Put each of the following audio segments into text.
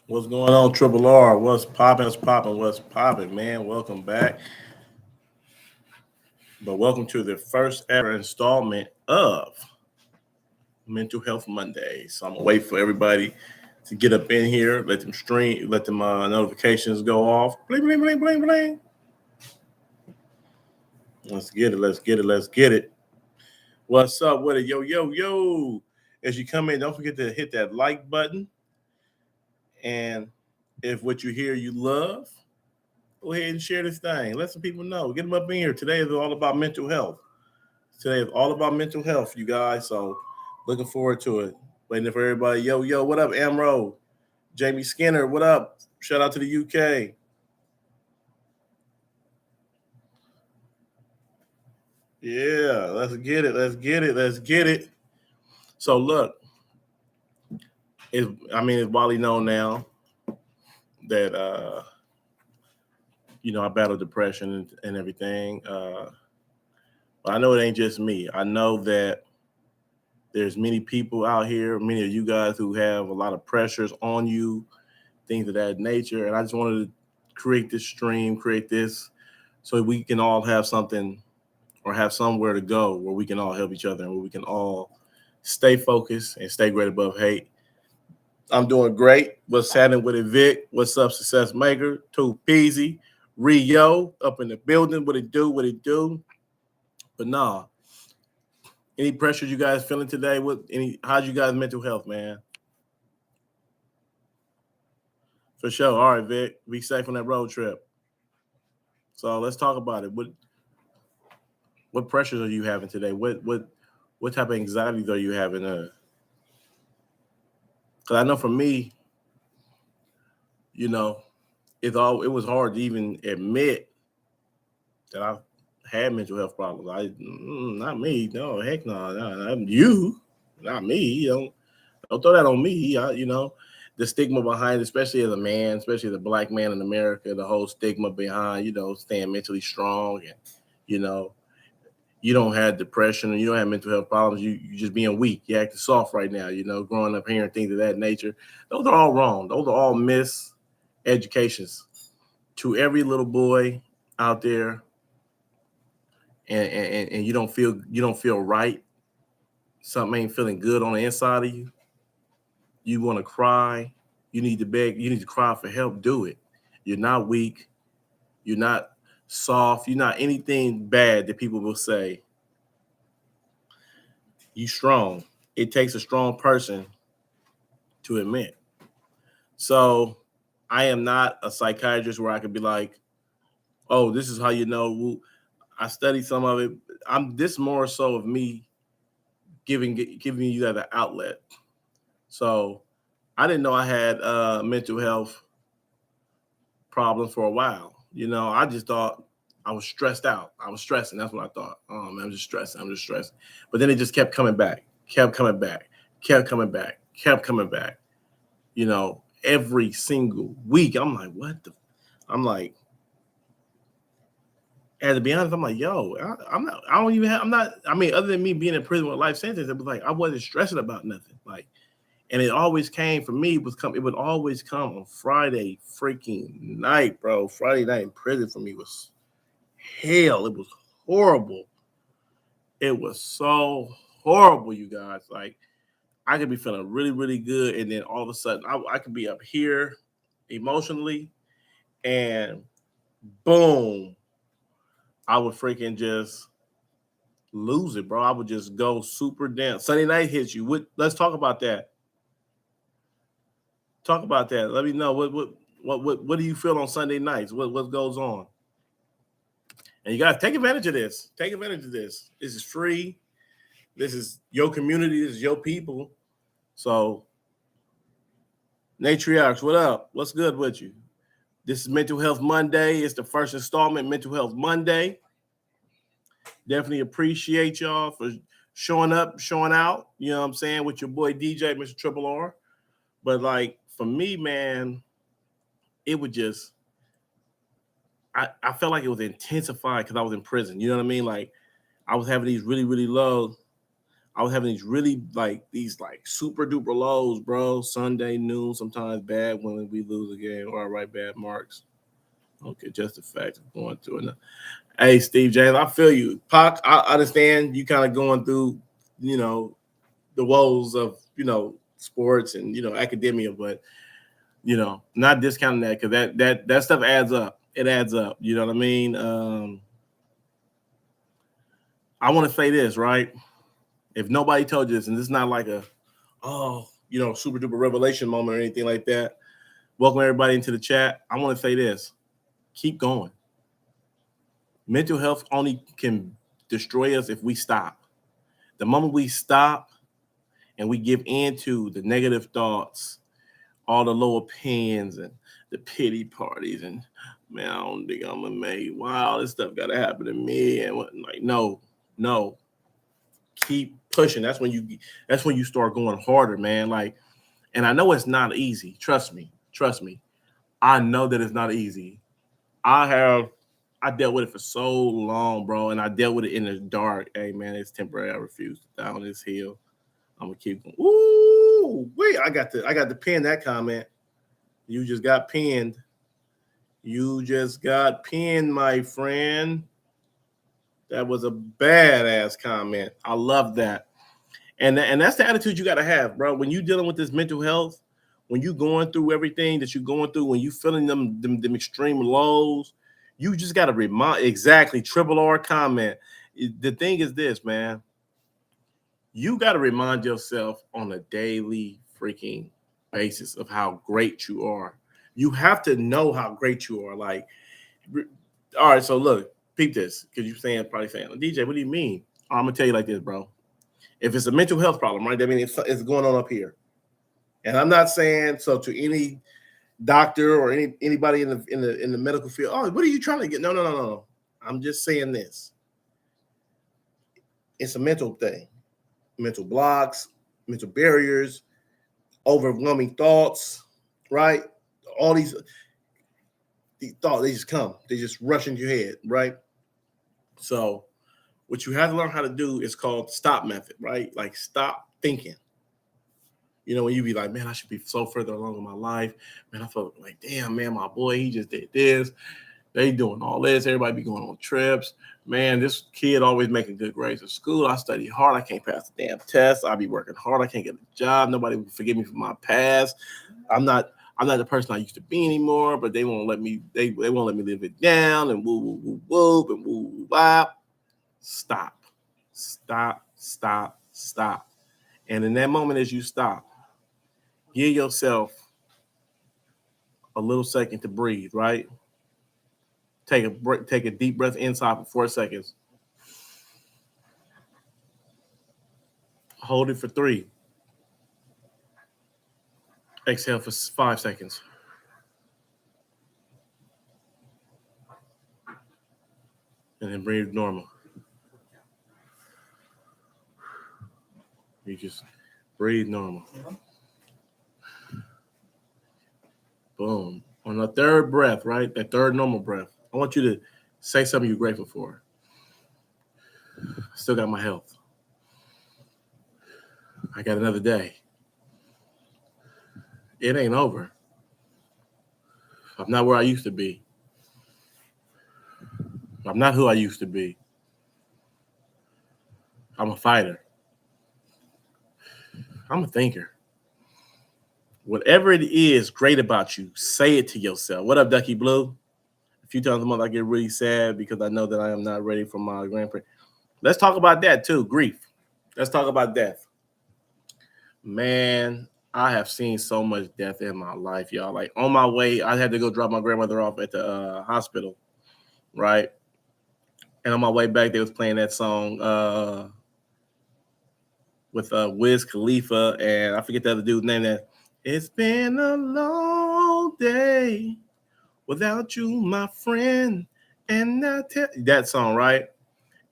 What's going on, Triple R? What's popping, man? Welcome back. But welcome to the first ever installment of Mental Health Monday. So I'm gonna wait for everybody to get up in here, let them stream, let them notifications go off. Bling, bling, bling, bling, bling. Let's get it, let's get it, let's get it. What's up with it? Yo, yo, yo. As you come in, don't forget to hit that like button. And if what you hear you love, go ahead and share this thing. Let some people know. Get them up in here. Today is all about mental health. Today is all about mental health, you guys. So looking forward to it. Waiting for everybody. Yo, yo, what up, Amro? Jamie Skinner, what up? Shout out to the UK. Yeah, let's get it. Let's get it. Let's get it. So look, it's widely known now that I battle depression and everything. But I know it ain't just me. I know that there's many people out here, many of you guys who have a lot of pressures on you, things of that nature. And I just wanted to create this stream, create this so we can all have something or have somewhere to go where we can all help each other and where we can all stay focused and stay great above hate. I'm doing great. What's happening with it, Vic? What's up, Success Maker? Too Peasy. Rio up in the building. What it do? What it do? But nah. Any pressures you guys feeling today? How's you guys' mental health, man? For sure. All right, Vic. Be safe on that road trip. So let's talk about it. What pressures are you having today? What type of anxieties are you having? Because I know for me, you know, it was hard to even admit that I had mental health problems. Not me. No, heck no. Not you. Not me. Don't throw that on me. The stigma behind, especially as a man, especially as a black man in America, the whole stigma behind, staying mentally strong and, you know, you don't have depression and you don't have mental health problems. You just being weak. You're acting soft right now, growing up hearing things of that nature. Those are all wrong. Those are all miseducations to every little boy out there. And you don't feel right. Something ain't feeling good on the inside of you. You want to cry. You need to beg. You need to cry for help. Do it. You're not weak. You're not soft. You're not anything bad that people will say. You strong. It takes a strong person to admit. So I am not a psychiatrist where I could be like, oh, this is how you know. I studied some of it. I'm this more so of me giving you that an outlet. So I didn't know I had mental health problems for a while. I just thought I was stressed out. I was stressing. That's what I thought. Oh man, I'm just stressing. I'm just stressing. But then it just kept coming back, kept coming back, kept coming back, kept coming back. Every single week. I'm like, what the? I'm like, and to be honest, I'm like, yo, I'm not. I don't even have. I'm not. I mean, other than me being in prison with a life sentence, it was like I wasn't stressing about nothing. Like, and it always came for me. It would always come on Friday freaking night, bro. Friday night in prison for me was hell. It was horrible. It was so horrible, you guys. Like I could be feeling really, really good, and then all of a sudden, I could be up here emotionally, and boom, I would freaking just lose it, bro. I would just go super down. Sunday night hits you. Let's talk about that. Talk about that. Let me know what do you feel on Sunday nights? What goes on? And you guys take advantage of this. Take advantage of this. This is free. This is your community. This is your people. So, Natriox, what up? What's good with you? This is Mental Health Monday. It's the first installment, Mental Health Monday. Definitely appreciate y'all for showing up, showing out, you know what I'm saying, with your boy DJ, Mr. Triple R. But like for me, man, it would just I felt like it was intensified because I was in prison. You know what I mean? Like I was having these really, really low. I was having these really these super duper lows, bro. Sunday noon, sometimes bad when we lose a game. All right, bad marks. Okay, just the fact of going through it. Hey, Steve James, I feel you. Pac, I understand you kind of going through, the woes of, sports and, academia, but, not discounting that because that stuff adds up. It adds up. You know what I mean? I want to say this, right? If nobody told you this, and this is not like a, super duper revelation moment or anything like that, welcome everybody into the chat. I want to say this. Keep going. Mental health only can destroy us if we stop. The moment we stop and we give in to the negative thoughts, all the low opinions and the pity parties, and man, I don't think I'm gonna make. Wow, this stuff gotta happen to me, and no, keep pushing. That's when you start going harder, man. And I know it's not easy. Trust me. I know that it's not easy. I dealt with it for so long, bro, and I dealt with it in the dark. Hey, man, it's temporary. I refuse to die on this hill. I'm gonna keep going. Ooh, wait! I got to pin that comment. You just got pinned. You just got pinned, my friend. That was a badass comment. I love that. And that's the attitude you got to have, bro. When you dealing with this mental health, when you going through everything that you're going through, when you feeling them extreme lows, you just got to remind exactly triple R comment. The thing is this, man. You got to remind yourself on a daily freaking basis of how great you are. You have to know how great you are. All right, so look, peep this, because you're probably saying, DJ, what do you mean? I'm gonna tell you like this, bro. If it's a mental health problem, right? I mean, it's going on up here, and I'm not saying so to any doctor or anybody in the medical field. Oh, what are you trying to get? No. I'm just saying this. It's a mental thing, mental blocks, mental barriers, overwhelming thoughts, right? All these thoughts, they just come, they just rush into your head, right? So what you have to learn how to do is called stop method, right? Like stop thinking. When you be like, man, I should be so further along in my life. Man, I felt like, damn, man, my boy, he just did this. They doing all this. Everybody be going on trips. Man, this kid always making good grades at school. I study hard. I can't pass the damn test. I be working hard. I can't get a job. Nobody will forgive me for my past. I'm not the person I used to be anymore, but they won't let me, they won't let me live it down and woo, woo, woo, whoop and woo, woo, wop. Stop. And in that moment, as you stop, give yourself a little second to breathe, right? Take a deep breath inside for 4 seconds. Hold it for 3. Exhale for 5 seconds. And then breathe normal. You just breathe normal. Boom. On the third breath, right? That third normal breath, I want you to say something you're grateful for. I still got my health. I got another day. It ain't over. I'm not where I used to be. I'm not who I used to be. I'm a fighter. I'm a thinker. Whatever it is great about you, say it to yourself. What up, Ducky Blue? A few times a month I get really sad because I know that I am not ready for my grandparents. Let's talk about that too, grief. Let's talk about death. Man, I have seen so much death in my life, y'all. Like on my way, I had to go drop my grandmother off at the hospital, right? And on my way back, they was playing that song with Wiz Khalifa, and I forget the other dude's name. That it's been a long day without you, my friend, and that song, right?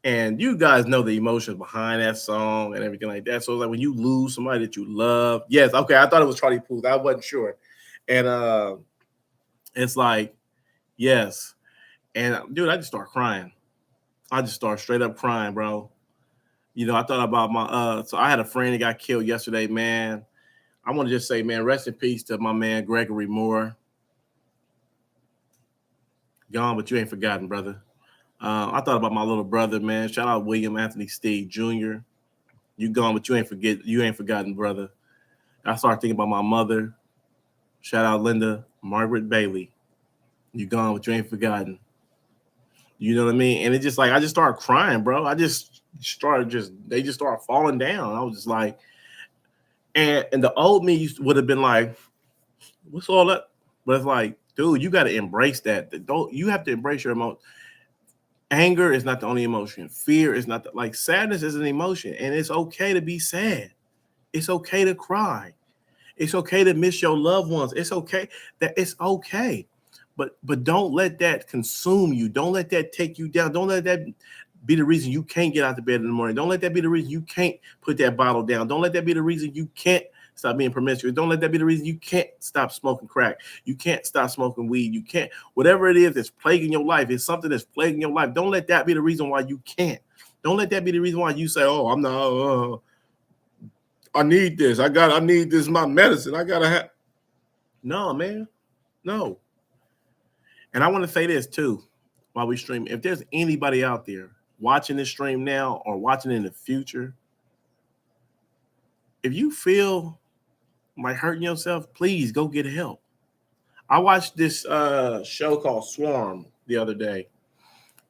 And you guys know the emotions behind that song and everything like that. So it's like when you lose somebody that you love, yes, okay, I thought it was Charlie Puth. I wasn't sure, and it's like, yes, and dude, I just start crying. I just start straight up crying, bro. I thought about so I had a friend that got killed yesterday, man. I want to just say, man, rest in peace to my man Gregory Moore. Gone, but you ain't forgotten, brother. I thought about my little brother, man. Shout out William Anthony Steed Jr. You gone, but you ain't forgotten, brother. I started thinking about my mother. Shout out Linda Margaret Bailey. You gone, but you ain't forgotten. You know what I mean? And it just like I just started crying, bro. They just started falling down. I was just like, and the old me would have been like, what's all that? But it's like, dude, you got to embrace that. You have to embrace your emotion. Anger is not the only emotion. Fear is not like sadness is an emotion, and it's okay to be sad. It's okay to cry. It's okay to miss your loved ones. It's okay. But don't let that consume you. Don't let that take you down. Don't let that be the reason you can't get out of bed in the morning. Don't let that be the reason you can't put that bottle down. Don't let that be the reason you can't stop being promiscuous. Don't let that be the reason you can't stop smoking crack. You can't stop smoking weed. You can't, whatever it is that's plaguing your life, it's something that's plaguing your life. Don't let that be the reason why you can't. Don't let that be the reason why you say, oh, I'm not, I need this. I need this, my medicine. I gotta have. No, man. No. And I want to say this too while we stream. If there's anybody out there watching this stream now or watching in the future, if you feel like hurting yourself, please go get help. I watched this show called Swarm the other day.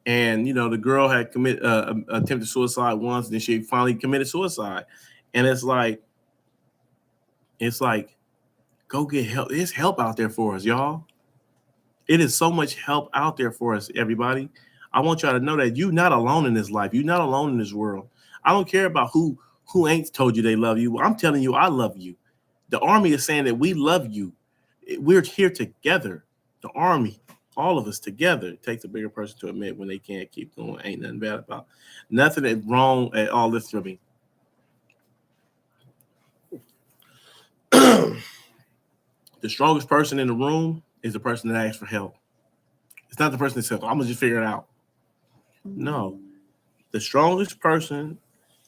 And, the girl had attempted suicide once, and then she finally committed suicide. And it's like, go get help. There's help out there for us, y'all. It is so much help out there for us, everybody. I want y'all to know that you're not alone in this life. You're not alone in this world. I don't care about who ain't told you they love you. I'm telling you, I love you. The Army is saying that we love you. We're here together. The Army, all of us together. It takes a bigger person to admit when they can't keep going. Ain't nothing bad about. Nothing is wrong at all this for me. The strongest person in the room is the person that asks for help. It's not the person that says, I'm going to just figure it out. No. The strongest person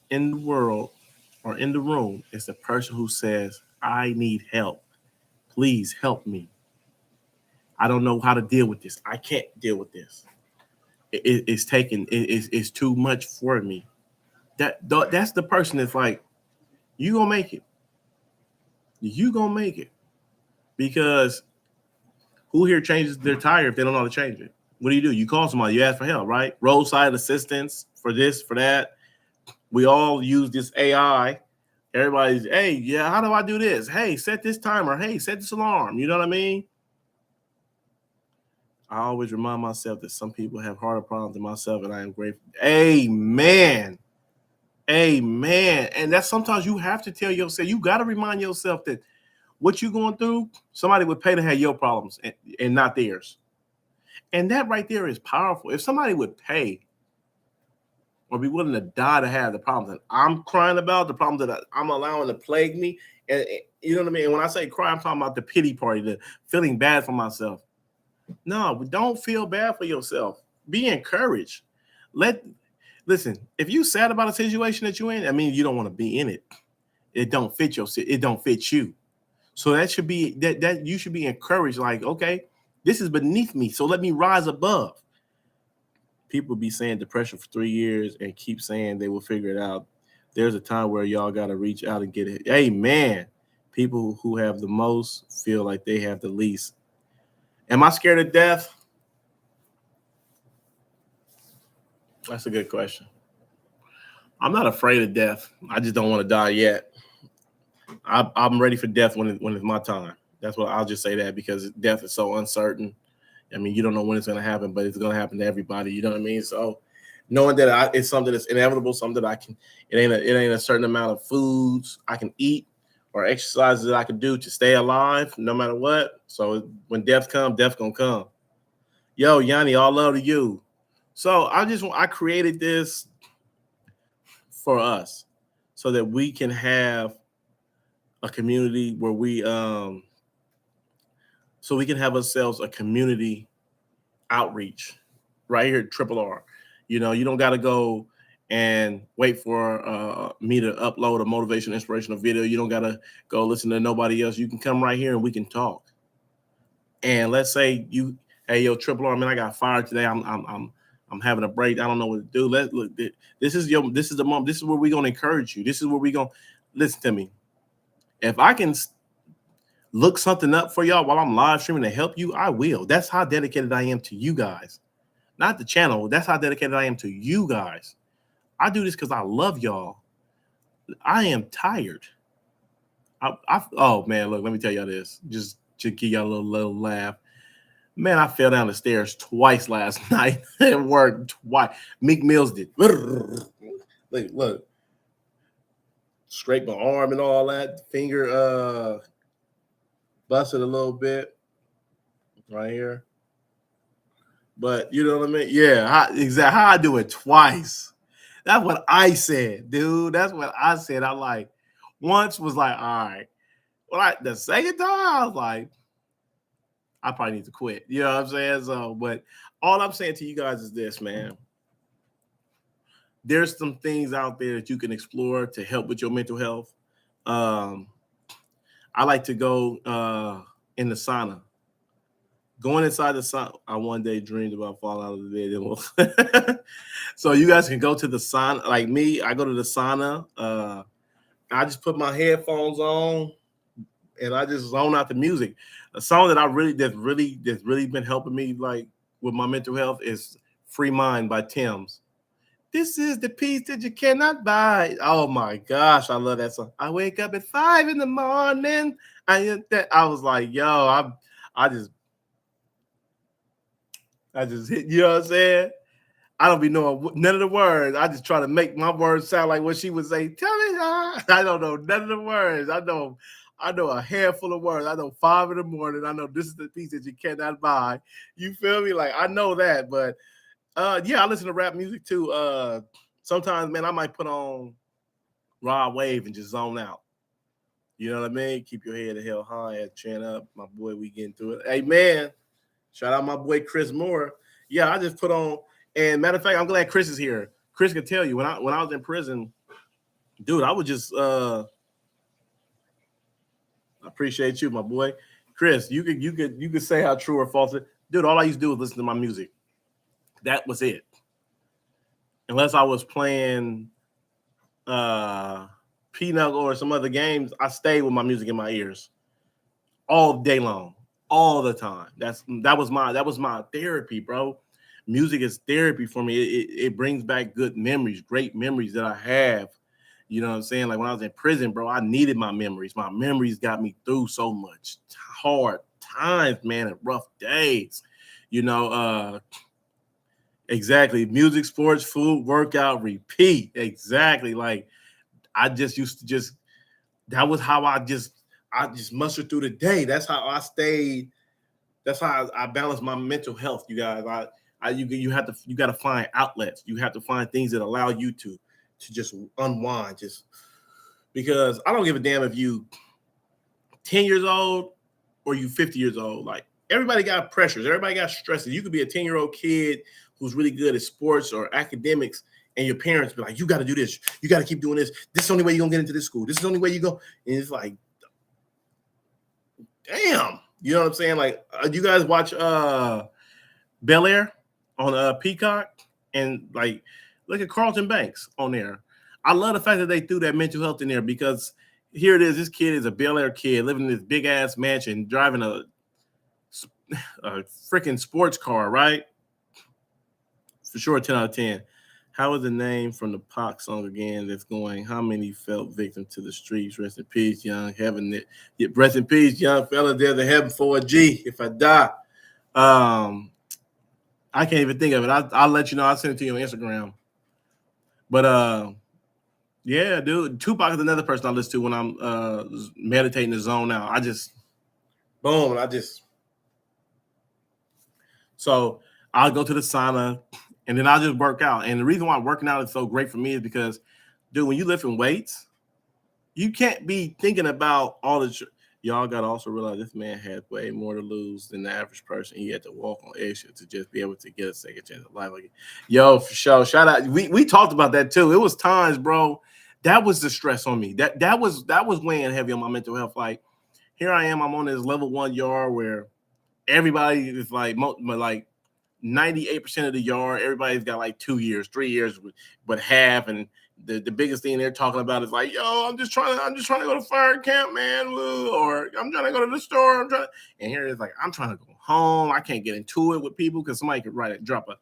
in the world or in the room is the person who says, I need help. Please help me. I don't know how to deal with this. I can't deal with this. It's too much for me. That's the person that's like, you gonna make it. You gonna make it. Because who here changes their tire if they don't know how to change it? What do? You call somebody, you ask for help, right? Roadside assistance for this, for that. We all use this AI. Everybody's, hey, yeah, how do I do this? Hey, set this timer. Hey, set this alarm. You know what I mean? I always remind myself that some people have harder problems than myself, and I am grateful. Amen. Amen. And that's sometimes you have to tell yourself, you got to remind yourself that what you're going through, somebody would pay to have your problems and not theirs. And that right there is powerful. If somebody would pay or be willing to die to have the problems that I'm crying about, the problems that I'm allowing to plague me, and you know what I mean? And when I say cry, I'm talking about the pity party, the feeling bad for myself. No, don't feel bad for yourself. Be encouraged. Listen, if you're sad about a situation that you're in, I mean, you don't want to be in it. It don't fit it don't fit you. So that should be that you should be encouraged, like, okay, this is beneath me, so let me rise above. People be saying depression for 3 years and keep saying they will figure it out. There's a time where y'all got to reach out and get it. Amen. People who have the most feel like they have the least. Am I scared of death? That's a good question. I'm not afraid of death. I just don't want to die yet. I'm ready for death when it's my time. That's what I'll just say that, because death is so uncertain. I mean, you don't know when it's going to happen, but it's going to happen to everybody. You know what I mean? So knowing that it's something that's inevitable, something that I can, it ain't a certain amount of foods I can eat or exercises that I can do to stay alive, no matter what. So when death comes, death gonna come. Yo, Yanni, all love to you. So I created this for us so that we can have a community where so we can have ourselves a community outreach right here at Triple R. You don't got to go and wait for me to upload a motivation, inspirational video. You don't gotta go listen to nobody else. You can come right here and we can talk. And let's say you, hey, yo, Triple R, man, I got fired today. I'm having a break. I don't know what to do. Let look. This is the moment. This is where we're gonna encourage you. This is where we're gonna listen to me. If I can look something up for y'all while I'm live streaming to help you, I will. That's how dedicated I am to you guys, not the channel. That's how dedicated I am to you guys. I do this because I love y'all. I am tired. Oh man, look, let me tell y'all this. Just to give y'all a little laugh. Man, I fell down the stairs twice last night at work. Twice. Meek Mills did. Look, scraped my arm and all that. Finger busted a little bit right here. But you know what I mean? Yeah, exactly. How I do it twice. That's what I said, dude. That's what I said. I like once was like, all right. Well, the second time, I was like, I probably need to quit. You know what I'm saying? So, but all I'm saying to you guys is this, man. There's some things out there that you can explore to help with your mental health. I like to go in the sauna. Going inside the sauna, I one day dreamed about falling out of the bed. So you guys can go to the sauna. Like me, I go to the sauna. I just put my headphones on and I just zone out the music. A song that that's really been helping me like with my mental health is "Free Mind" by Tems. This is the peace that you cannot buy. Oh my gosh, I love that song. I wake up at 5 in the morning. I was like, yo, I just hit, you know what I'm saying? I don't be knowing none of the words. I just try to make my words sound like what she would say. Tell me how. I don't know none of the words. I know a handful of words. I know 5 in the morning. I know this is the piece that you cannot buy. You feel me? Like I know that, but yeah, I listen to rap music too. Sometimes, man, I might put on Rod Wave and just zone out. You know what I mean? Keep your head held high, chin up. My boy, we getting through it. Hey, man, shout out my boy Chris Moore. Yeah, I just put on. And matter of fact, I'm glad Chris is here. Chris can tell you when I was in prison, dude, I would just I appreciate you, my boy. Chris, you could say how true or false it. Dude, all I used to do was listen to my music. That was it. Unless I was playing Pinochle or some other games, I stayed with my music in my ears all day long, all the time. That was my therapy, bro. Music is therapy for me. It brings back good memories, great memories that I have. You know what I'm saying? Like when I was in prison, bro, I needed my memories. My memories got me through so much hard times, man, and rough days. You know, exactly. Music, sports, food, workout, repeat. Exactly. Like I just used to that was how I just mustered through the day. That's how I stayed. That's how I balanced my mental health, you guys. You got to find outlets. You have to find things that allow you to just unwind, just because I don't give a damn if you 10 years old or you 50 years old. Like everybody got pressures, everybody got stresses. You could be a 10-year-old kid who's really good at sports or academics, and your parents be like, you got to do this, you got to keep doing this. This is the only way you're gonna get into this school. This is the only way you go. And it's like, damn, you know what I'm saying? Like, you guys watch Bel Air on Peacock, and like look at Carlton Banks on there. I love the fact that they threw that mental health in there because here it is. This kid is a Bel Air kid living in this big ass mansion, driving a freaking sports car, right? For sure, 10 out of 10. How is the name from the Pac song again that's going? How many fell victim to the streets? Rest in peace, young heaven. Rest in peace, young fella. There's a heaven for a G if I die. I can't even think of it. I'll let you know. I'll send it to you on Instagram. But yeah, dude. Tupac is another person I listen to when I'm meditating to zone out. I just boom, so I'll go to the sauna and then I'll just work out. And the reason why working out is so great for me is because, dude, when you lifting weights, you can't be thinking about all the y'all got to also realize this man had way more to lose than the average person. He had to walk on eggshells to just be able to get a second chance at life. Like, yo, for sure. Shout out. We talked about that too. It was times, bro. That was the stress on me. That was weighing heavy on my mental health. Like, here I am. I'm on this level 1 yard where everybody is like 98% of the yard. Everybody's got like 2 years, 3 years, but half. And the biggest thing they're talking about is like, yo, I'm just trying to go to fire camp, man, or I'm trying to go to the store. And here it's like, I'm trying to go home. I can't get into it with people because somebody could drop a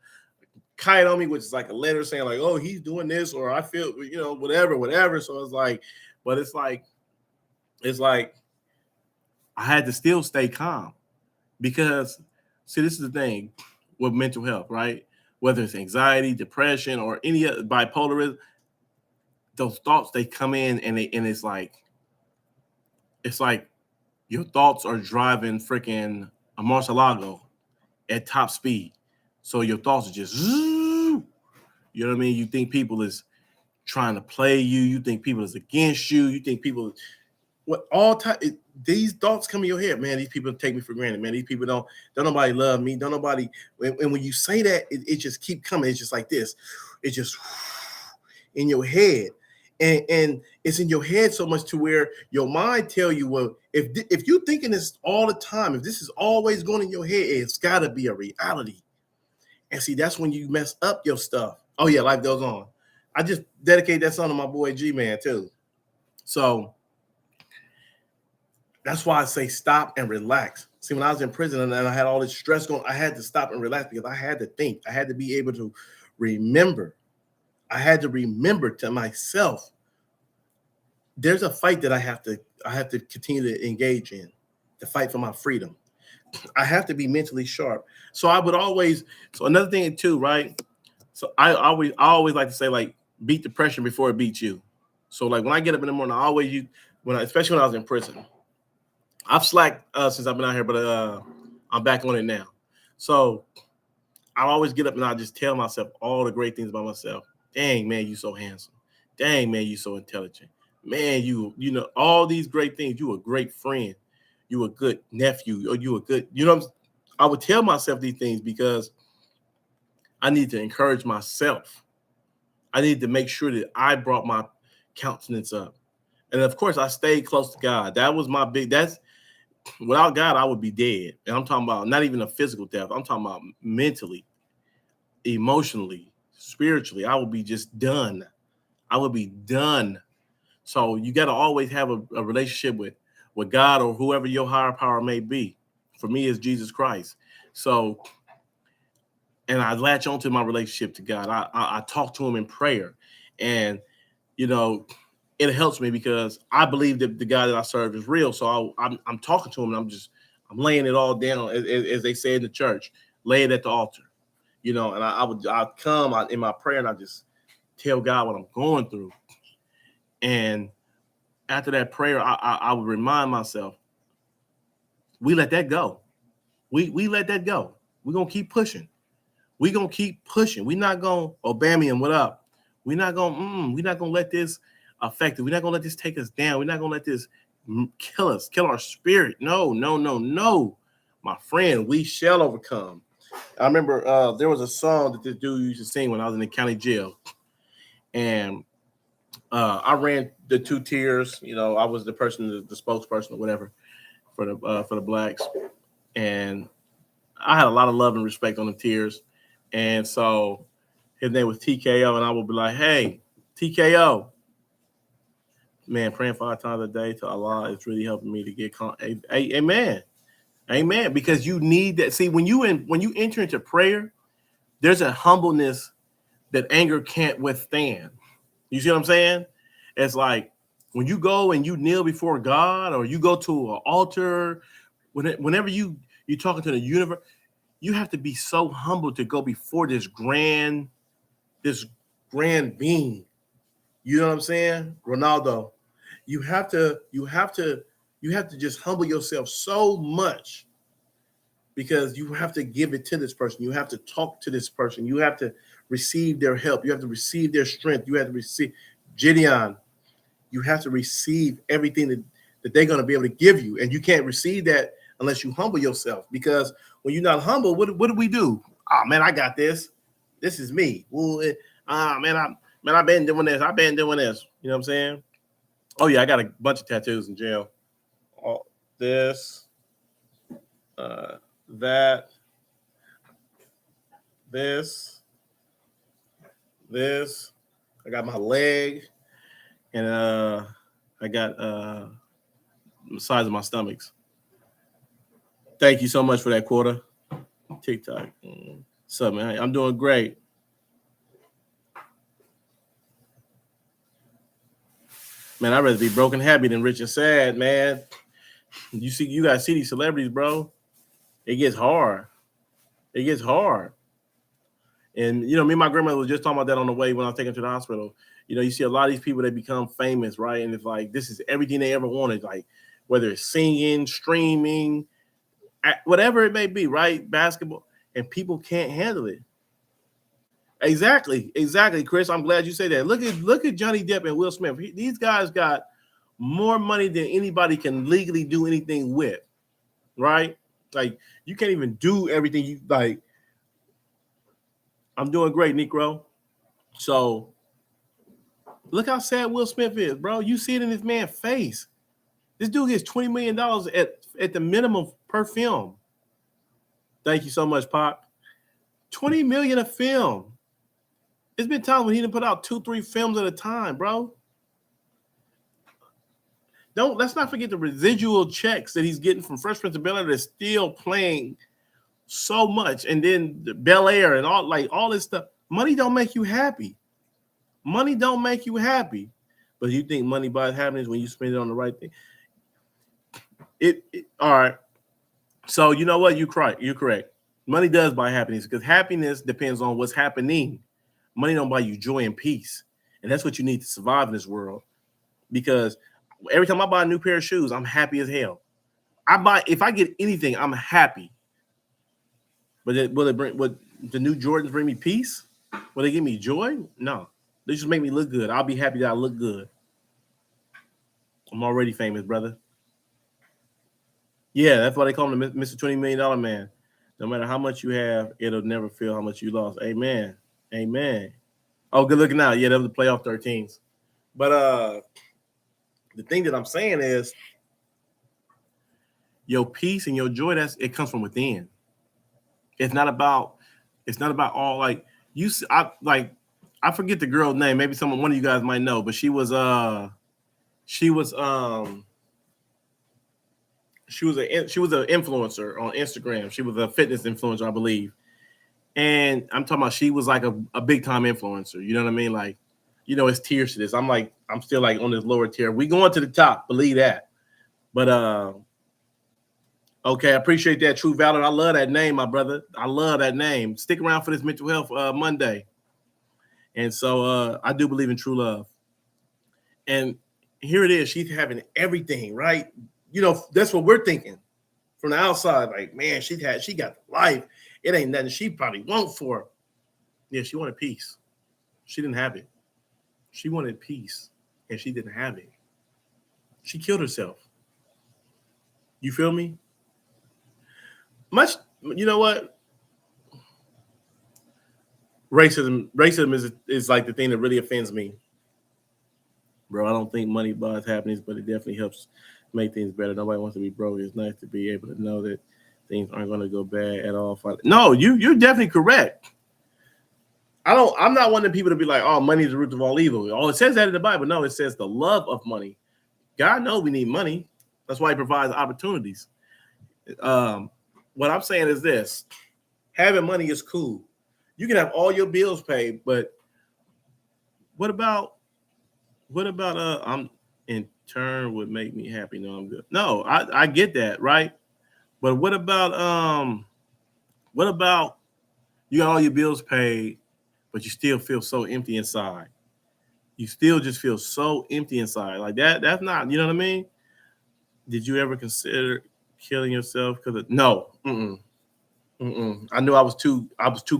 kite on me, which is like a letter saying like, oh, he's doing this, or I feel, whatever. So it's like, but it's like I had to still stay calm because, see, this is the thing with mental health, right? Whether it's anxiety, depression, or any other bipolarism, those thoughts, they come in and it's like your thoughts are driving freaking a Murcielago at top speed. So your thoughts are just, you know what I mean? You think people is trying to play you. You think people is against you. You think people, these thoughts come in your head, man. These people take me for granted, man. These people don't nobody love me. Don't nobody. And when you say that, it just keep coming. It's just like this. It's just in your head, and it's in your head so much to where your mind tell you, well, if you're thinking this all the time, if this is always going in your head, it's got to be a reality. And see, that's when you mess up your stuff. Oh yeah, life goes on. I just dedicate that song to my boy G-Man too. So that's why I say stop and relax. See, when I was in prison and I had all this stress going, I had to stop and relax because I had to think. I had to be able to remember. I had to remember to myself, there's a fight that I have to continue to engage in, to fight for my freedom. I have to be mentally sharp. So another thing too, right? So I always like to say, like, beat depression before it beats you. So like when I get up in the morning, especially when I was in prison. I've slacked since I've been out here, but I'm back on it now. So I always get up and I just tell myself all the great things about myself. Dang, man, you so handsome. Dang, man, you so intelligent. Man, you know all these great things. You a great friend. You a good nephew. Or you a good, I would tell myself these things because I need to encourage myself. I need to make sure that I brought my countenance up. And of course, I stayed close to God. That was without God, I would be dead. And I'm talking about not even a physical death. I'm talking about mentally, emotionally, spiritually. I would be just done. I would be done. So you got to always have a relationship with God or whoever your higher power may be. For me, it's Jesus Christ. So, and I latch onto my relationship to God. I talk to him in prayer. And, it helps me because I believe that the God that I serve is real. So I'm talking to him and I'm laying it all down, as they say in the church, lay it at the altar, and I'd come in my prayer and I just tell God what I'm going through. And after that prayer, I would remind myself, we let that go. We let that go. We're going to keep pushing. We're going to keep pushing. We're not going to, Obamian, what up? We're not going to let this affect it. We're not going to let this take us down. We're not going to let this kill our spirit. No. My friend, we shall overcome. I remember there was a song that this dude used to sing when I was in the county jail. And I ran the 2 tiers. I was the person, the spokesperson or whatever for the blacks. And I had a lot of love and respect on the tiers. And so his name was TKO. And I would be like, hey, TKO. Man, praying 5 times a day to Allah is really helping me to get amen. Amen. Because you need that. See, when you enter into prayer, there's a humbleness that anger can't withstand. You see what I'm saying? It's like when you go and you kneel before God, or you go to an altar, whenever you're talking to the universe, you have to be so humble to go before this grand being. You know what I'm saying? Ronaldo, you have to just humble yourself so much, because you have to give it to this person. You have to talk to this person. You have to receive their help. You have to receive their strength. You have to receive Gideon. You have to receive everything that they're going to be able to give you. And you can't receive that unless you humble yourself. Because when you're not humble, what do we do? Oh, man, I got this. This is me. Well, I've been doing this. I've been doing this. You know what I'm saying? Oh, yeah, I got a bunch of tattoos in jail. All this, that, this. I got my leg, and I got the size of my stomachs. Thank you so much for that quarter. TikTok. What's up, man? I'm doing great. Man, I'd rather be broken happy than rich and sad, man. You guys see these celebrities, bro. It gets hard. It gets hard. And, you know, me and my grandmother was just talking about that on the way when I was taking her to the hospital. You know, you see a lot of these people that become famous, right? And it's like, this is everything they ever wanted, like whether it's singing, streaming, whatever it may be, right? Basketball, and people can't handle it. Exactly, Chris. I'm glad you say that. Look at Johnny Depp and Will Smith. These guys got more money than anybody can legally do anything with, right? Like, you can't even do everything you like. I'm doing great, Negro. So look how sad Will Smith is, bro. You see it in this man's face. This dude gets $20 million at the minimum per film. Thank you so much, Pop. $20 million a film. It's been times when he didn't put out 2-3 films at a time, bro. Let's not forget the residual checks that he's getting from Fresh Prince of Bel-Air that's still playing so much, and then the Bel Air and all this stuff. Money don't make you happy. Money don't make you happy. But you think money buys happiness when you spend it on the right thing. All right. So you know what? You're correct. Money does buy happiness, because happiness depends on what's happening. Money don't buy you joy and peace. And that's what you need to survive in this world. Because every time I buy a new pair of shoes, I'm happy as hell. If I get anything, I'm happy. But will the new Jordans bring me peace? Will they give me joy? No. They just make me look good. I'll be happy that I look good. I'm already famous, brother. Yeah, that's why they call him the Mr. $20 million man. No matter how much you have, it'll never feel how much you lost. Amen. Oh, good looking out. Yeah, that was the playoff 13s. But the thing that I'm saying is, your peace and your joy, it comes from within. It's not about all like you. I forget the girl's name. Maybe one of you guys might know, but she was an influencer on Instagram. She was a fitness influencer, I believe. And I'm talking about, she was like a big time influencer. You know what I mean? Like, you know, it's tiers to this. I'm still like on this lower tier. We going to the top, believe that. But okay, I appreciate that, True Valor. I love that name, my brother. I love that name. Stick around for this mental health Monday. And so I do believe in true love. And here it is. She's having everything, right? You know, that's what we're thinking from the outside. Like, man, she got life. It ain't nothing she probably want for her. Yeah, she wanted peace. She didn't have it. She wanted peace, and she didn't have it. She killed herself. You feel me? You know what? Racism is like the thing that really offends me. Bro, I don't think money buys happiness, but it definitely helps make things better. Nobody wants to be broke. It's nice to be able to know that things aren't going to go bad at all. No, you're definitely correct. I'm not one of the people to be like, oh, money is the root of all evil. Oh, it says that in the Bible. No, it says the love of money. God knows we need money. That's why he provides opportunities. What I'm saying is this: having money is cool. You can have all your bills paid, but what about I'm in turn would make me happy? No, I'm good. No, I get that, right? But what about you got all your bills paid, but you still feel so empty inside? You still just feel so empty inside. Like that's not, you know what I mean? Did you ever consider killing yourself? No. I knew I was too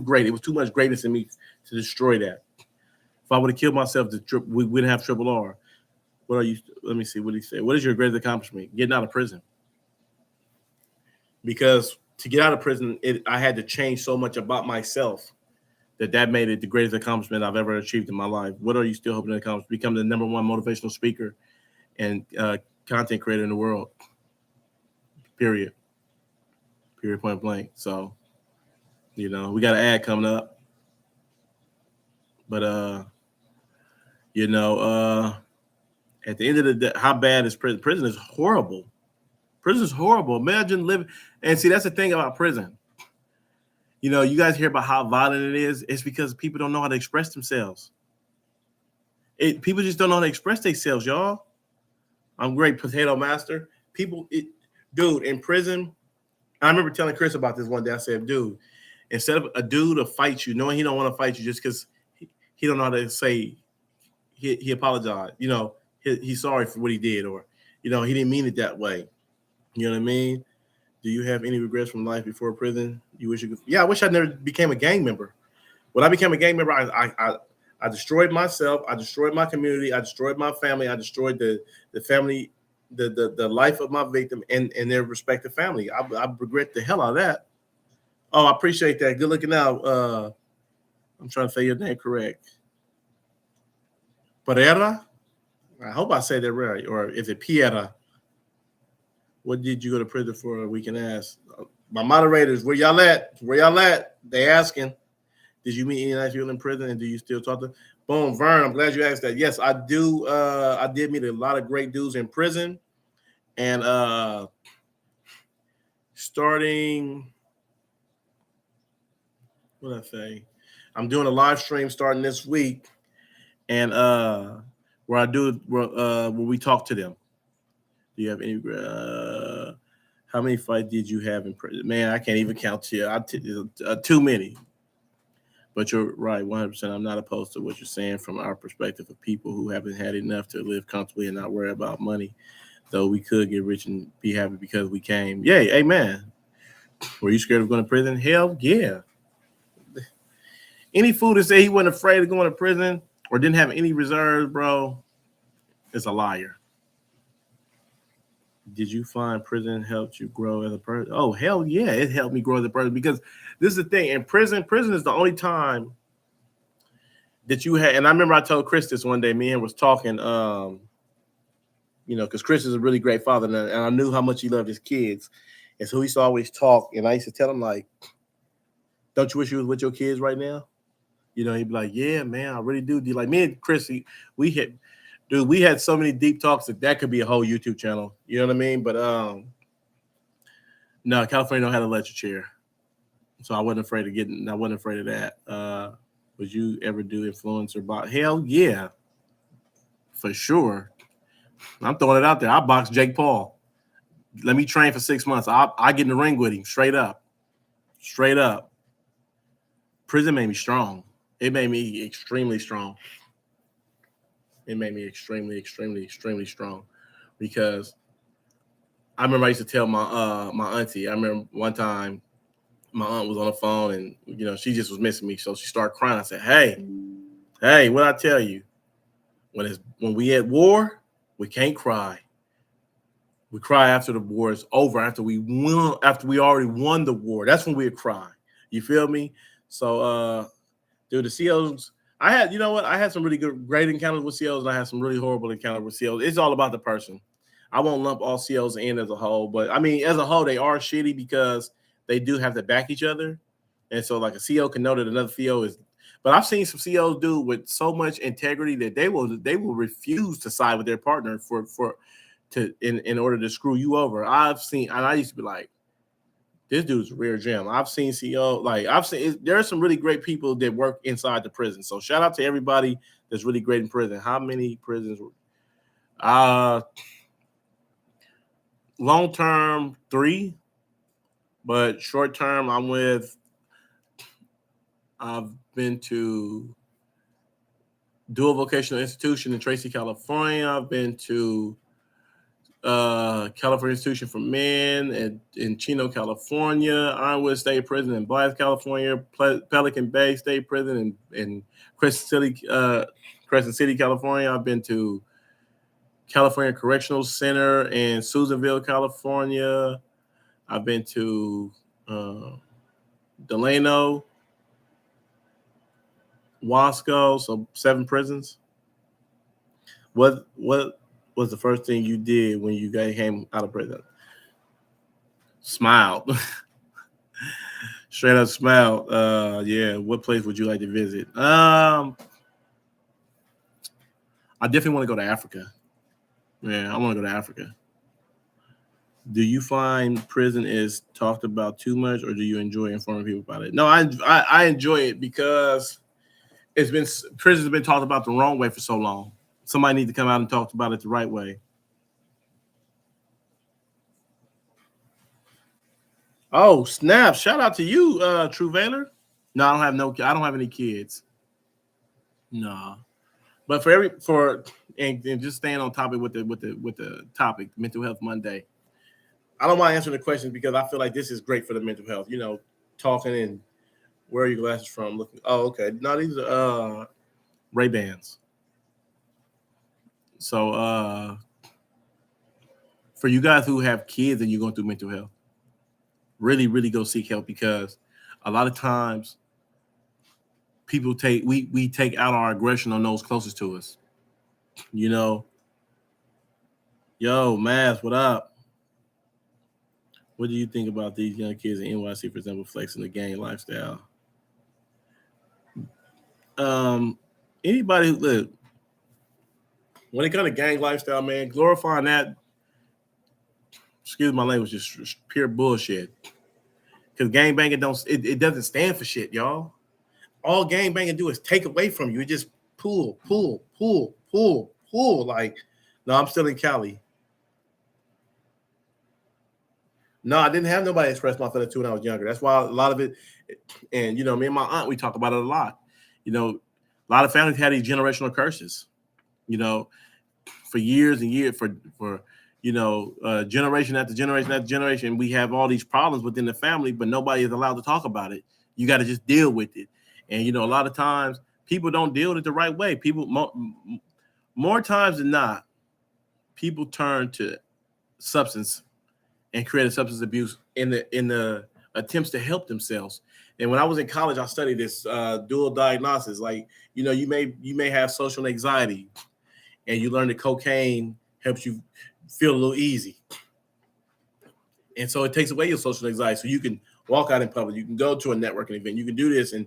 great. It was too much greatness in me to destroy that. If I would have killed myself, we wouldn't have Triple R. What are you? Let me see what he said. What is your greatest accomplishment? Getting out of prison. Because to get out of prison, I had to change so much about myself that made it the greatest accomplishment I've ever achieved in my life. What are you still hoping to accomplish? Become the #1 motivational speaker and content creator in the world. Period. Point blank. So, we got an ad coming up. But at the end of the day, how bad is prison? Prison is horrible. Prison is horrible. Imagine living. And see, that's the thing about prison. You guys hear about how violent it is. It's because people don't know how to express themselves. People just don't know how to express themselves, y'all. I'm great potato master. Dude, in prison, I remember telling Chris about this one day. I said, dude, instead of a dude to fight you, knowing he don't want to fight you just because he don't know how to say he apologized. He's sorry for what he did, or he didn't mean it that way. You know what I mean? Do you have any regrets from life before prison? You wish you could? Yeah, I wish I never became a gang member. When I became a gang member, I destroyed myself. I destroyed my community. I destroyed my family. I destroyed the family, the life of my victim and their respective family. I regret the hell out of that. Oh, I appreciate that. Good looking out. I'm trying to say your name correct. Pereira? I hope I say that right. Or is it Piera? What did you go to prison for? We can ask. My moderators, where y'all at? Where y'all at? They asking. Did you meet any nice people in prison, and do you still talk to them? Boom, Vern, I'm glad you asked that. Yes, I do. I did meet a lot of great dudes in prison. And starting, what did I say? I'm doing a live stream starting this week, and where we talk to them. Do you have any? How many fights did you have in prison? Man, I can't even count here. Too many. But you're right, 100%. I'm not opposed to what you're saying from our perspective of people who haven't had enough to live comfortably and not worry about money. Though we could get rich and be happy because we came. Yay, amen. Were you scared of going to prison? Hell yeah. Any fool that say he wasn't afraid of going to prison or didn't have any reserves, bro, is a liar. Did you find prison helped you grow as a person? Oh, hell yeah, it helped me grow as a person, because this is the thing. In prison is the only time that you had, and I remember I told Chris this one day, me and was talking, because Chris is a really great father, and I knew how much he loved his kids. And so he used to always talk, and I used to tell him, like, don't you wish you was with your kids right now? He'd be like, yeah, man, I really do. Like me and Chris, we had so many deep talks that could be a whole YouTube channel. You know what I mean? But no, California don't have a electric chair. So I wasn't afraid of that. Would you ever do influencer box? Hell yeah. For sure. I'm throwing it out there. I box Jake Paul. Let me train for 6 months. I get in the ring with him straight up. Straight up. Prison made me strong. It made me extremely strong. It made me extremely, extremely, extremely strong, because I remember I used to tell my auntie. I remember one time my aunt was on the phone, and she just was missing me, so she started crying. I said, "Hey, what I tell you? When we at war, we can't cry. We cry after the war is over. After we already won the war, that's when we cry. You feel me? So, dude, the COs." I had some really great encounters with COs, and I had some really horrible encounters with COs. It's all about the person. I won't lump all COs in as a whole, but I mean, as a whole, they are shitty because they do have to back each other. And so, like, a CO can know that another CO is. But I've seen some COs do with so much integrity that they will refuse to side with their partner in order to screw you over. I've seen, and I used to be like, this dude's a rare gem. I've seen there are some really great people that work inside the prison. So shout out to everybody that's really great in prison. How many prisons? Long term 3, but short term I've been to Dual Vocational Institution in Tracy, California. I've been to California Institution for Men in Chino, California, Ironwood State Prison in Blythe, California, Pelican Bay State Prison in Crescent City, California. I've been to California Correctional Center in Susanville, California. I've been to Delano, Wasco, so 7 prisons. What was the first thing you did when you came out of prison? Smiled. Straight up smiled. Yeah. What place would you like to visit? I definitely want to go to Africa. Yeah, I want to go to Africa. Do you find prison is talked about too much, or do you enjoy informing people about it? No, I enjoy it because prison's been talked about the wrong way for so long. Somebody needs to come out and talk about it the right way. Oh, snap. Shout out to you, True Valor. No, I don't have any kids. No. But and just staying on topic with the topic, Mental Health Monday. I don't mind answering the questions because I feel like this is great for the mental health. Talking and where are your glasses from? Looking. Oh, okay. No, these are Ray-Bans. So for you guys who have kids and you're going through mental health, really, really go seek help, because a lot of times people we take out our aggression on those closest to us. Yo, Mass, what up? What do you think about these young kids in NYC, for example, flexing the gang lifestyle? Anybody who live when it comes to gang lifestyle, man, glorifying that, excuse my language, just pure bullshit. Because gang banging it doesn't stand for shit, y'all. All gang banging do is take away from you. It just pull. Like, no, I'm still in Cali. No, I didn't have nobody express my feelings to when I was younger. That's why a lot of it, and me and my aunt, we talk about it a lot. A lot of families had these generational curses. For years and years, for generation after generation after generation, we have all these problems within the family, but nobody is allowed to talk about it. You got to just deal with it. And a lot of times people don't deal with it the right way. People more times than not, people turn to substance and create a substance abuse in the attempts to help themselves. And when I was in college, I studied this dual diagnosis. Like, you may have social anxiety, and you learn that cocaine helps you feel a little easy. And so it takes away your social anxiety. So you can walk out in public, you can go to a networking event, you can do this, and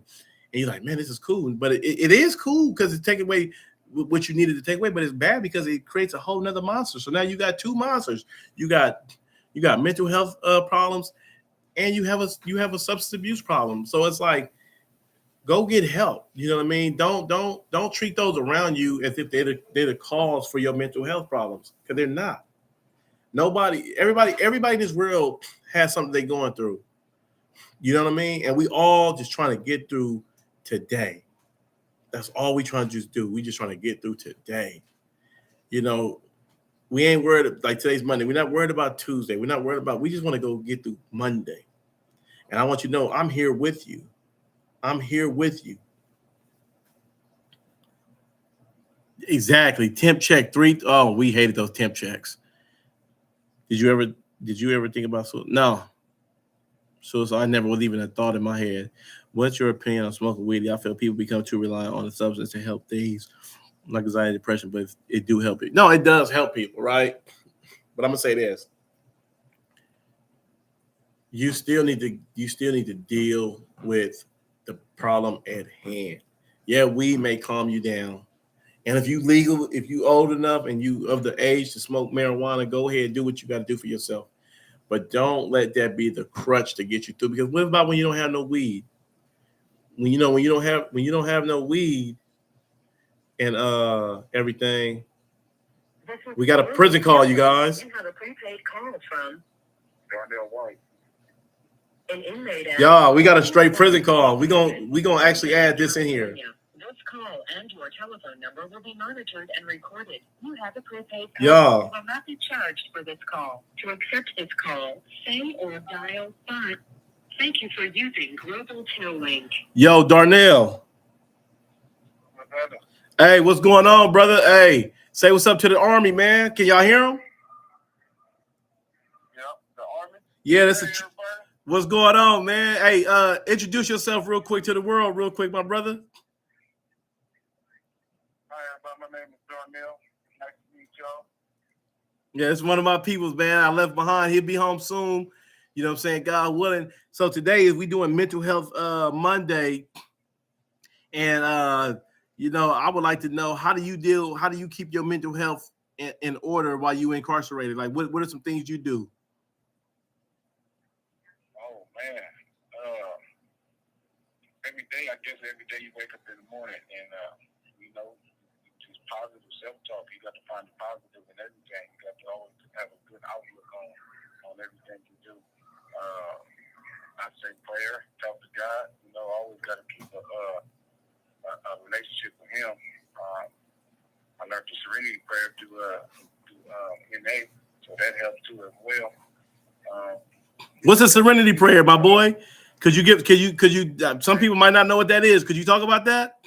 you're like, man, this is cool. But it is cool because it's taking away what you needed to take away, but it's bad because it creates a whole nother monster. So now you got 2 monsters. You got mental health problems, and you have a substance abuse problem. So it's like, go get help. You know what I mean? Don't treat those around you as if they're the cause for your mental health problems, because they're not. Everybody in this world has something they're going through. You know what I mean? And we all just trying to get through today. That's all we trying to just do. We just trying to get through today. We ain't worried, like today's Monday. We're not worried about Tuesday. We just want to go get through Monday. And I want you to know I'm here with you. I'm here with you. Exactly. Temp check 3. Oh, we hated those temp checks. Did you ever think about suicide? No. So I never was even a thought in my head. What's your opinion on smoking weed? I feel people become too reliant on the substance to help things like anxiety, depression, but it do help it. No, it does help people, right? But I'm gonna say this. You still need to deal with the problem at hand. Yeah, weed may calm you down. And if you old enough and you of the age to smoke marijuana, go ahead and do what you got to do for yourself. But don't let that be the crutch to get you through. Because what about when you don't have no weed? When you don't have no weed and everything. We got a prison call, you guys. You have a prepaid call from Darnell White. An inmate. Y'all, we got a straight prison call. We gonna actually add this in here. This call and your telephone number will be monitored and recorded. You have a prepaid call. Y'all. You will not be charged for this call. To accept this call, say or dial 5. Thank you for using Global Tel Link. Yo, Darnell. Hey, what's going on, brother? Hey, Say what's up to the Army, man. Can y'all hear him? Yeah, the Army. Yeah, that's Hey, a. everybody. What's going on, man? Hey, introduce yourself real quick to the world, real quick, my brother. Hi, everybody. My name is Darnell. Nice to meet y'all. Yeah, it's one of my peoples, man. I left behind. He'll be home soon. You know what I'm saying? God willing. So today is we doing mental health Monday. And you know, I would like to know how do you keep your mental health in order while you incarcerated? Like what are some things you do? Oh, man. Every day you wake up in the morning and, just positive self-talk. You got to find the positive in everything. You got to always have a good outlook on everything you do. I say prayer, talk to God. You know, always got to keep a relationship with Him. I learned the Serenity Prayer through NA, so that helps too as well. What's a Serenity Prayer, my boy? Could you some people might not know what that is. Could you talk about that?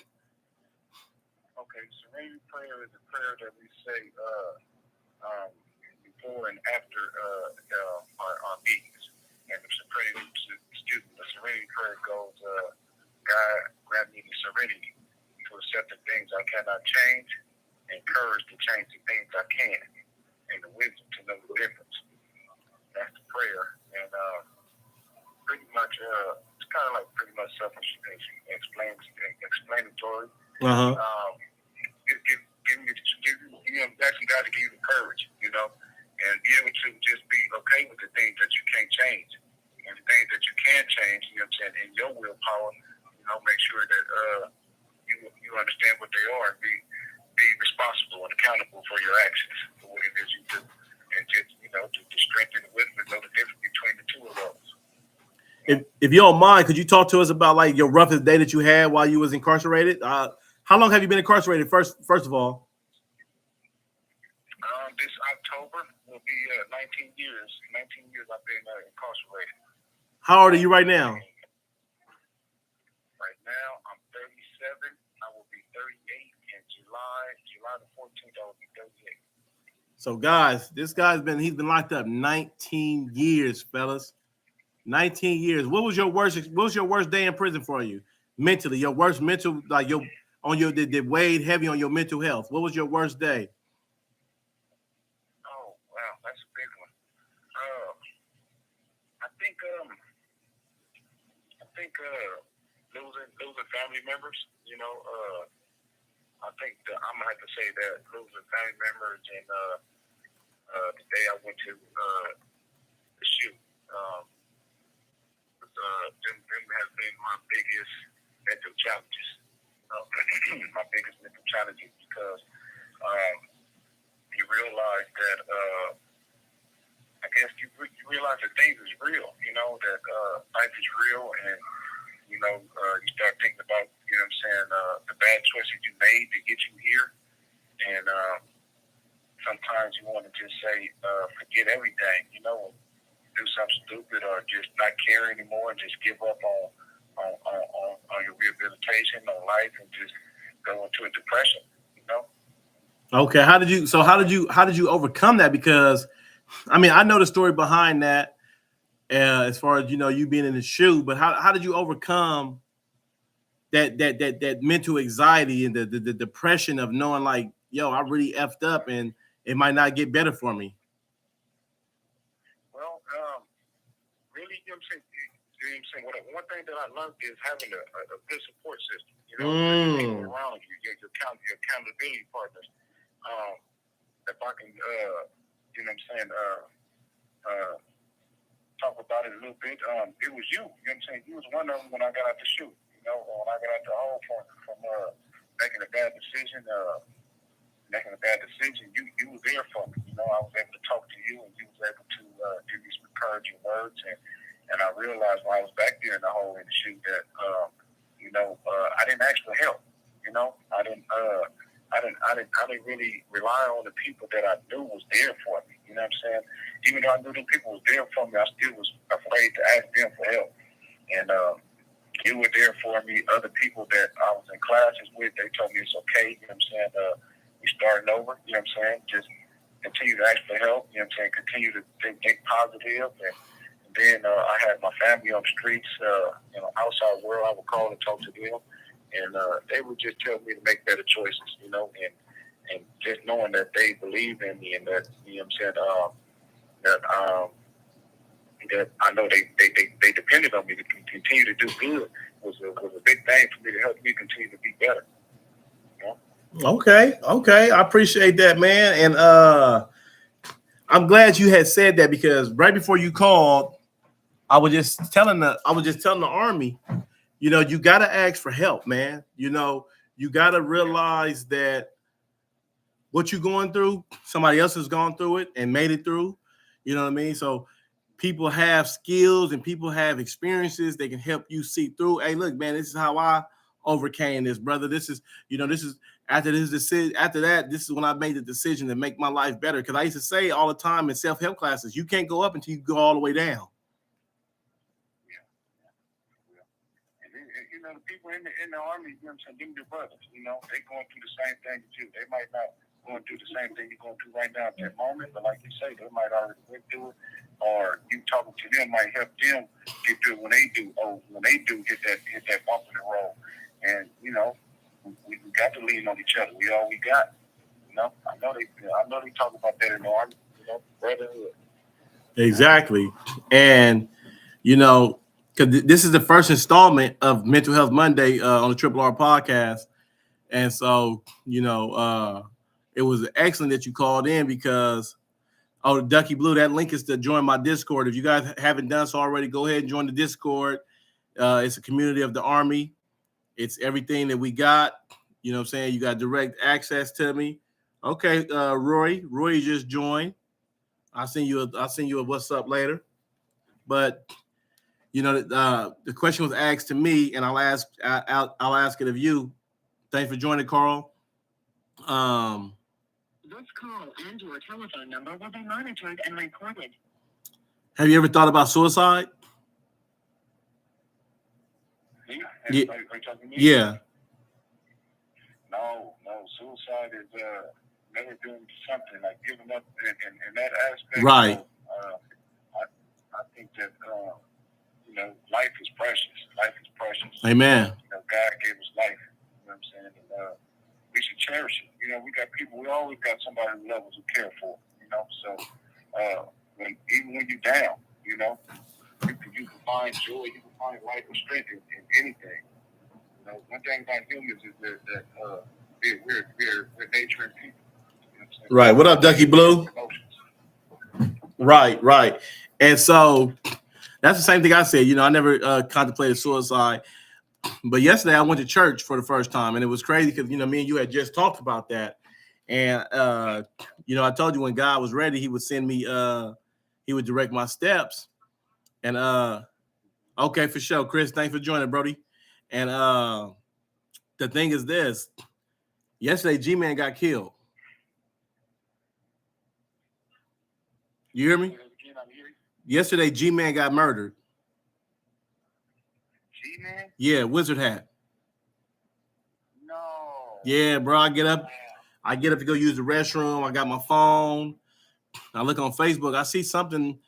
Okay, Serenity Prayer is a prayer that we say before and after our meetings. And the Serenity Prayer goes, God grant me the serenity to accept the things I cannot change, and courage to change the things I can, and the wisdom to know the difference. That's the prayer. And pretty much, it's kind of like pretty much self-explanatory. Uh-huh. Asking God to give you the courage, and be able to just be okay with the things that you can't change, and the things that you can change, in your willpower, make sure that you understand what they are and be responsible and accountable for your actions, for what it is you do, and just, to strengthen the wisdom and know the difference between the two of those. If you don't mind, could you talk to us about like your roughest day that you had while you was incarcerated? How long have you been incarcerated? First of all. This October will be 19 years. 19 years I've been incarcerated. How old are you right now? Right now, I'm 37. I will be 38 in July the 14th. I will be 38. So, guys, he's been locked up 19 years, fellas. 19 years. What was your worst day in prison for you? Mentally, your worst mental, like that weighed heavy on your mental health. What was your worst day? Oh, wow, that's a big one. I think losing family members. I think that I'm gonna have to say that losing family members and the day I went to the shoot. Them has been my biggest mental challenges. My biggest mental challenges because you realize that I guess you realize that things is real. That life is real, and you start thinking about the bad choices you made to get you here, and sometimes you want to just say forget everything. Do something stupid or just not care anymore and just give up on your rehabilitation, on life, and just go into a depression, Okay, how did you overcome that? Because I mean, I know the story behind that, as far as you being in the shoe, but how did you overcome that mental anxiety and the depression of knowing like, yo, I really effed up and it might not get better for me? Well, really, one thing that I learned is having a good support system. People around you, your accountability partners. If I can, talk about it a little bit. It was you. You was one of them when I got out the shoot. When I got out the hole from making a bad decision. You was there for me. I was able to talk to you, and you was able to give me some encouraging words. And I realized when I was back there in the hole in the shoot that I didn't ask for help. I didn't really rely on the people that I knew was there for me. You know what I'm saying? Even though I knew the people was there for me, I still was afraid to ask them for help. And you were there for me. Other people that I was in classes with, they told me it's okay. You know what I'm saying? starting over. You know what I'm saying? Just continue to ask for help. You know what I'm saying? Continue to think positive. And then I had my family on the streets, outside world. I would call and talk to them, and they would just tell me to make better choices. And just knowing that they believe in me and that, you know what I'm saying, that I know they depended on me to continue to do good was a big thing for me to help me continue to be better. Okay. I appreciate that, man. And I'm glad you had said that, because right before you called, I was just telling the Army, you got to ask for help, man. You got to realize that what you're going through, somebody else has gone through it and made it through. You know what I mean? So people have skills and people have experiences. They can help you see through. Hey, look, man, this is how I overcame this, brother. This is after this decision. After that, this is when I made the decision to make my life better. Because I used to say all the time in self-help classes, you can't go up until you go all the way down. The people in the Army, you know what I'm saying, them your brothers, they going through the same thing as you. They might not going through the same thing you're going through right now at that moment, but like you say, they might already went through it, or you talking to them might help them get through it when they do hit that bump in the road. And, we got to lean on each other. We all we got. I know they talk about that in the Army, brotherhood. Exactly. And, because this is the first installment of Mental Health Monday on the Triple R podcast. And so, it was excellent that you called in because, Ducky Blue, that link is to join my Discord. If you guys haven't done so already, go ahead and join the Discord. It's a community of the Army. It's everything that we got. You know what I'm saying? You got direct access to me. Okay, Roy just joined. I'll send you a what's up later. But the question was asked to me, and I'll ask it of you. Thanks for joining, Carl. This call and your telephone number will be monitored and recorded. Have you ever thought about suicide? Yeah. No, suicide is never doing something like giving up in that aspect. Right. I think that life is precious. Amen. God gave us life. You know what I'm saying? And, we should cherish it. We got people. We always got somebody who loves us, who care for. So even when you're down, you can find joy. You can find life and strength in anything. One thing about humans is that we're nature and people. Right. What up, Ducky Blue? Right. And so that's the same thing I said. I never contemplated suicide. But yesterday I went to church for the first time, and it was crazy because, me and you had just talked about that. And, I told you when God was ready, he would send me, he would direct my steps. And, okay, for sure. Chris, thanks for joining, Brody. And the thing is this. Yesterday, G-Man got killed. You hear me? Yesterday, G-Man got murdered. G-Man? Yeah, Wizard Hat. No. Yeah, bro. I get up to go use the restroom. I got my phone. I look on Facebook. I see something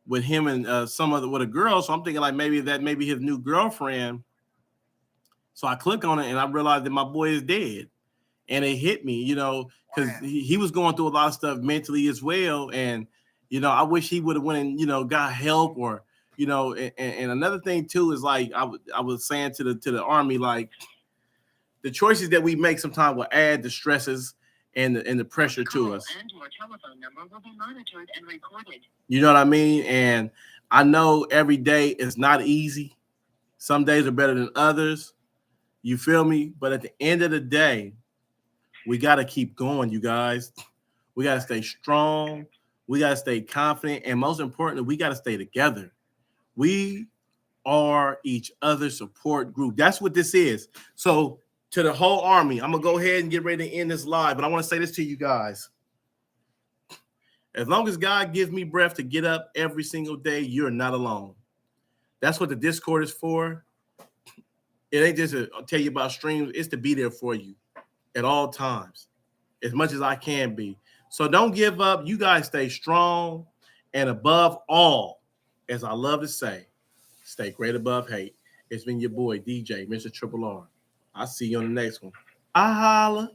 with him and with a girl. So I'm thinking like maybe his new girlfriend. So I click on it and I realized that my boy is dead. And it hit me, because he was going through a lot of stuff mentally as well. And, I wish he would have went and, got help or, and another thing too is like I was saying to the Army, like the choices that we make sometimes will add the stresses and the pressure to us. And your telephone number will be monitored and recorded. You know what I mean? And I know every day is not easy. Some days are better than others. You feel me? But at the end of the day, we got to keep going, you guys. We got to stay strong. We got to stay confident. And most importantly, we got to stay together. We are each other's support group. That's what this is. So to the whole Army, I'm going to go ahead and get ready to end this live. But I want to say this to you guys. As long as God gives me breath to get up every single day, you're not alone. That's what the Discord is for. It ain't just to tell you about streams. It's to be there for you at all times. as much as I can be. So don't give up. You guys stay strong. And above all, as I love to say, stay great above hate. It's been your boy, DJ, Mr. Triple R. I'll see you on the next one. I holla.